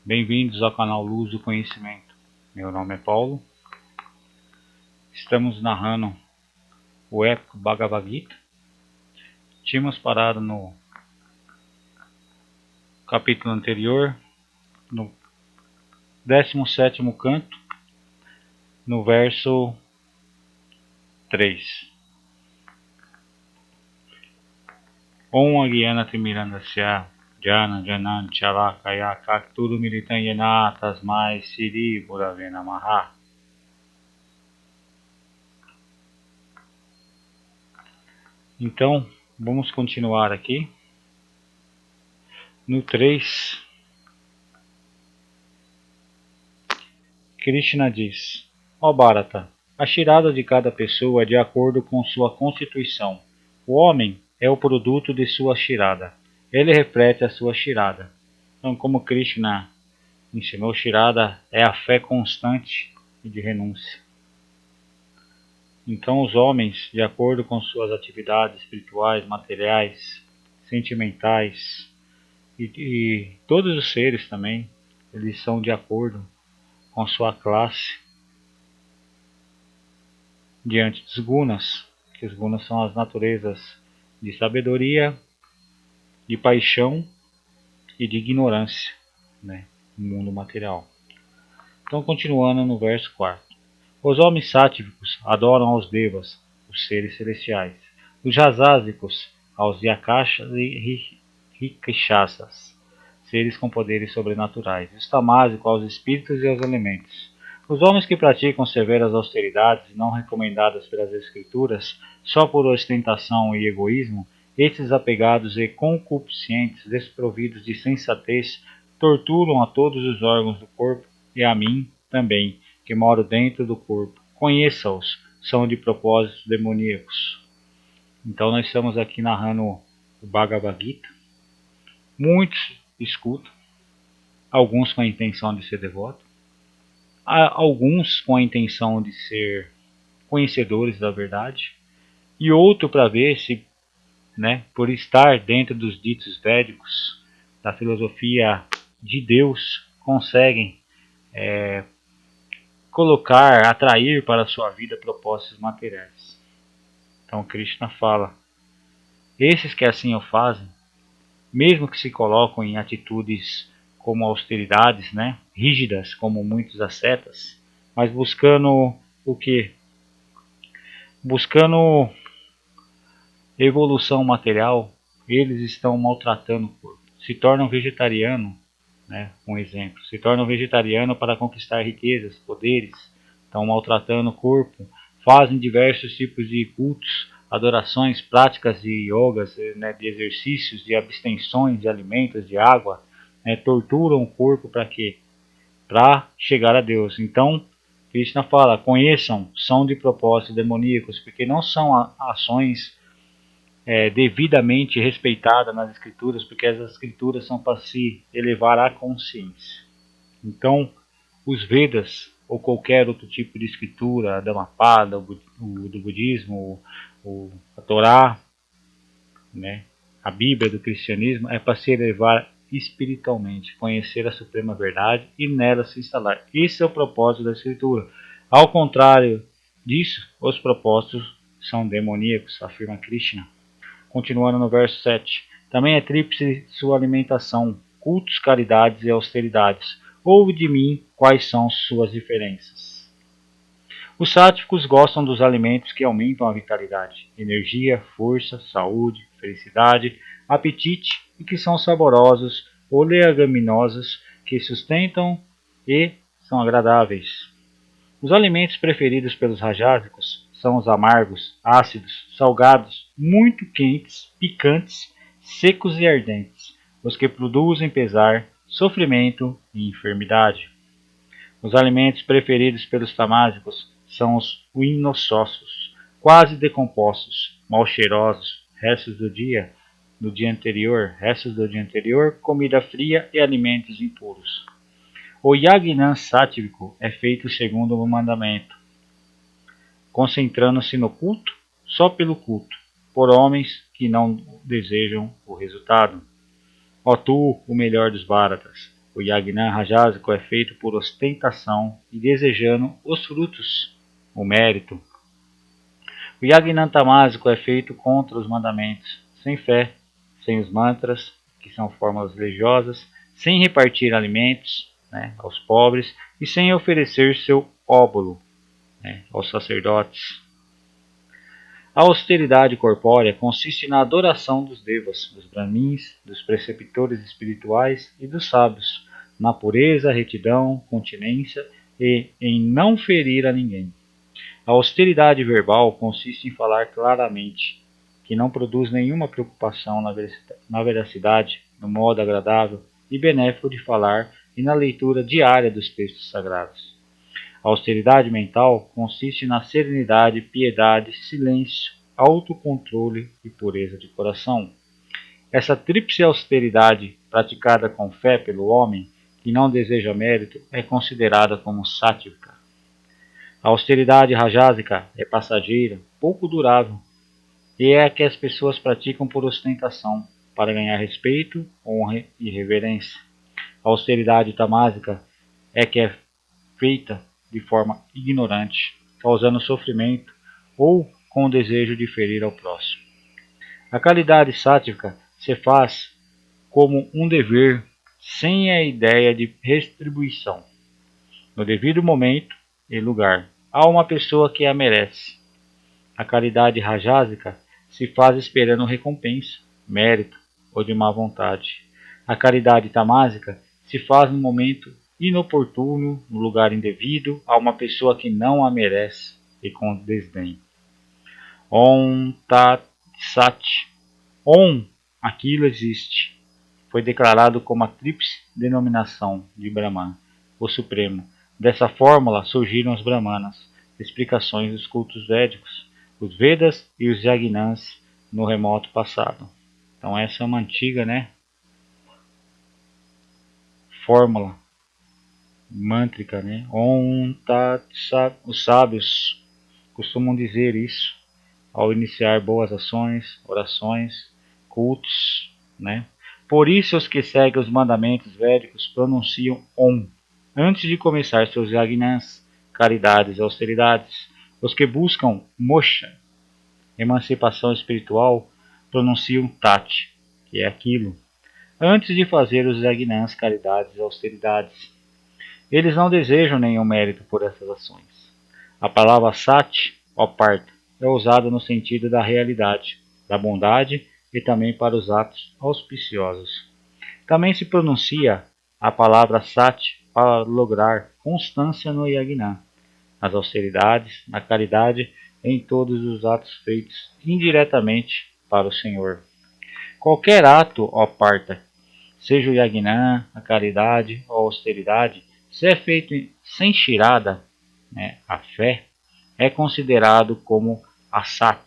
Bem-vindos ao canal Luz do Conhecimento. Meu nome é Paulo. Estamos narrando o épico Bhagavad Gita. Tínhamos parado no capítulo anterior, no 17º canto, no verso 3. Om Agyana Timirandasya Jana Janan Chalakaya Kakturu Militan Yena Tasmai Siri Gurave Namaha. Então, vamos continuar aqui. No 3, Krishna diz: Ó Bharata, a shirada de cada pessoa é de acordo com sua constituição. O homem é o produto de sua shirada. Ele reflete a sua shirada. Então, como Krishna ensinou, shirada é a fé constante e de renúncia. Então, os homens, de acordo com suas atividades espirituais, materiais, sentimentais e todos os seres também, eles são de acordo com sua classe diante dos gunas, que os gunas são as naturezas de sabedoria, de paixão e de ignorância, né, no mundo material. Então, continuando no verso 4. Os homens sáttvicos adoram aos devas, os seres celestiais. Os jasásicos aos yakashas e rikshasas, seres com poderes sobrenaturais. Os tamásicos aos espíritos e aos elementos. Os homens que praticam severas austeridades não recomendadas pelas escrituras, só por ostentação e egoísmo, estes apegados e concupiscentes, desprovidos de sensatez, torturam a todos os órgãos do corpo e a mim também, que moro dentro do corpo. Conheça-os, são de propósitos demoníacos. Então nós estamos aqui narrando o Bhagavad Gita. Muitos escutam, alguns com a intenção de ser devoto, alguns com a intenção de ser conhecedores da verdade, e outro para ver se, né, por estar dentro dos ditos védicos, da filosofia de Deus, conseguem colocar, atrair para a sua vida propósitos materiais. Então Krishna fala: esses que assim o fazem, mesmo que se colocam em atitudes como austeridades, né, rígidas, como muitos ascetas, mas buscando o que? Buscando evolução material, eles estão maltratando o corpo. Se tornam vegetariano, né, um exemplo, se tornam vegetariano para conquistar riquezas, poderes, estão maltratando o corpo, fazem diversos tipos de cultos, adorações, práticas de yogas, né, de exercícios, de abstenções de alimentos, de água, né, torturam o corpo para quê? Para chegar a Deus. Então, Krishna fala: conheçam, são de propósitos demoníacos, porque não são ações devidamente respeitadas nas escrituras, porque as escrituras são para se elevar à consciência. Então, os Vedas ou qualquer outro tipo de escritura, a Dhammapada, do budismo, a Torá, né, a Bíblia do cristianismo, é para se elevar espiritualmente, conhecer a suprema verdade e nela se instalar. Esse é o propósito da escritura. Ao contrário disso, os propósitos são demoníacos, afirma Krishna. Continuando no verso 7. Também é tríplice sua alimentação, cultos, caridades e austeridades. Ouve de mim quais são suas diferenças. Os sátvicos gostam dos alimentos que aumentam a vitalidade, energia, força, saúde, felicidade, apetite e que são saborosos, oleaginosos, que sustentam e são agradáveis. Os alimentos preferidos pelos rajásicos são os amargos, ácidos, salgados, muito quentes, picantes, secos e ardentes, os que produzem pesar, sofrimento e enfermidade. Os alimentos preferidos pelos tamásicos são os inossossos, quase decompostos, mal cheirosos, restos do dia anterior, comida fria e alimentos impuros. O Yagnan sátivico é feito segundo o mandamento, concentrando-se no culto, só pelo culto, por homens que não desejam o resultado. Ó tu, o melhor dos Bharatas, O Yagna rajásico é feito por ostentação e desejando os frutos, o mérito. O Yagna tamásico é feito contra os mandamentos, sem fé, sem os mantras, que são fórmulas religiosas, sem repartir alimentos, né, aos pobres e sem oferecer seu óbolo, né, aos sacerdotes. A austeridade corpórea consiste na adoração dos devas, dos brahmins, dos preceptores espirituais e dos sábios, na pureza, retidão, continência e em não ferir a ninguém. A austeridade verbal consiste em falar claramente, que não produz nenhuma preocupação na veracidade, no modo agradável e benéfico de falar e na leitura diária dos textos sagrados. A austeridade mental consiste na serenidade, piedade, silêncio, autocontrole e pureza de coração. Essa tríplice austeridade, praticada com fé pelo homem que não deseja mérito, é considerada como sática. A austeridade rajásica é passageira, pouco durável, e é a que as pessoas praticam por ostentação, para ganhar respeito, honra e reverência. A austeridade tamásica é que é feita de forma ignorante, causando sofrimento ou com o desejo de ferir ao próximo. A caridade sática se faz como um dever, sem a ideia de retribuição, no devido momento e lugar, a uma pessoa que a merece. A caridade rajásica se faz esperando recompensa, mérito ou de má vontade. A caridade tamásica se faz no momento inoportuno, no lugar indevido, a uma pessoa que não a merece e com desdém. Om Tat Sat. Om, aquilo existe. Foi declarado como a tríplice denominação de Brahman, o Supremo. Dessa fórmula surgiram os Brahmanas, explicações dos cultos védicos, os Vedas e os Yagnas no remoto passado. Então essa é uma antiga, fórmula mântrica, Om Tat Sat. Os sábios costumam dizer isso ao iniciar boas ações, orações, cultos, Por isso os que seguem os mandamentos védicos pronunciam Om antes de começar seus yagnas, caridades e austeridades. Os que buscam moksha, emancipação espiritual, pronunciam Tat, que é aquilo, antes de fazer os yagnas, caridades e austeridades. Eles não desejam nenhum mérito por essas ações. A palavra Sat, ó parta, é usada no sentido da realidade, da bondade e também para os atos auspiciosos. Também se pronuncia a palavra Sat para lograr constância no yagna, nas austeridades, na caridade e em todos os atos feitos indiretamente para o Senhor. Qualquer ato, ó parta, seja o yagna, a caridade ou a austeridade, se é feito sem shirada, a fé, é considerado como asat,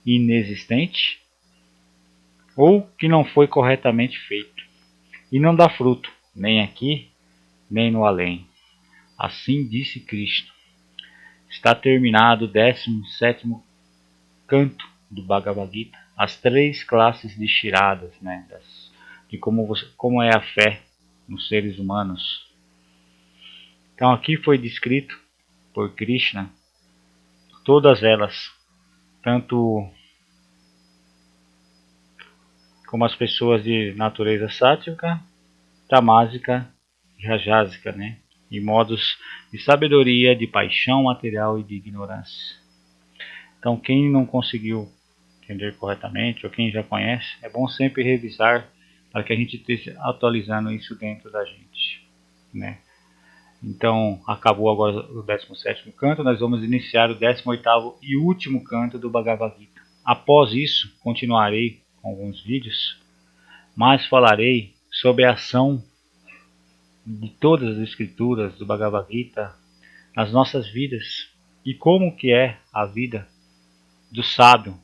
inexistente, ou que não foi corretamente feito, e não dá fruto, nem aqui, nem no além. Assim disse Cristo. Está terminado o 17º canto do Bhagavad Gita, as 3 classes de shiradas, de como é a fé nos seres humanos. Então aqui foi descrito por Krishna todas elas, tanto como as pessoas de natureza sátrica, tamásica e rajásica, e modos de sabedoria, de paixão material e de ignorância. Então quem não conseguiu entender corretamente, ou quem já conhece, é bom sempre revisar para que a gente esteja atualizando isso dentro da gente, Então, acabou agora o 17º canto, nós vamos iniciar o 18º e último canto do Bhagavad Gita. Após isso, continuarei com alguns vídeos, mas falarei sobre a ação de todas as escrituras do Bhagavad Gita nas nossas vidas e como que é a vida do sábio,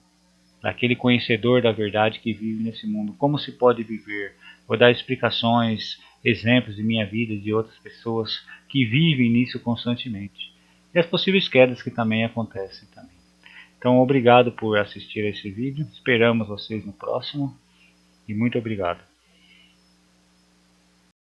daquele conhecedor da verdade que vive nesse mundo, como se pode viver. Vou dar explicações, exemplos de minha vida e de outras pessoas que vivem nisso constantemente. E as possíveis quedas que também acontecem também. Então, obrigado por assistir a esse vídeo. Esperamos vocês no próximo. E muito obrigado.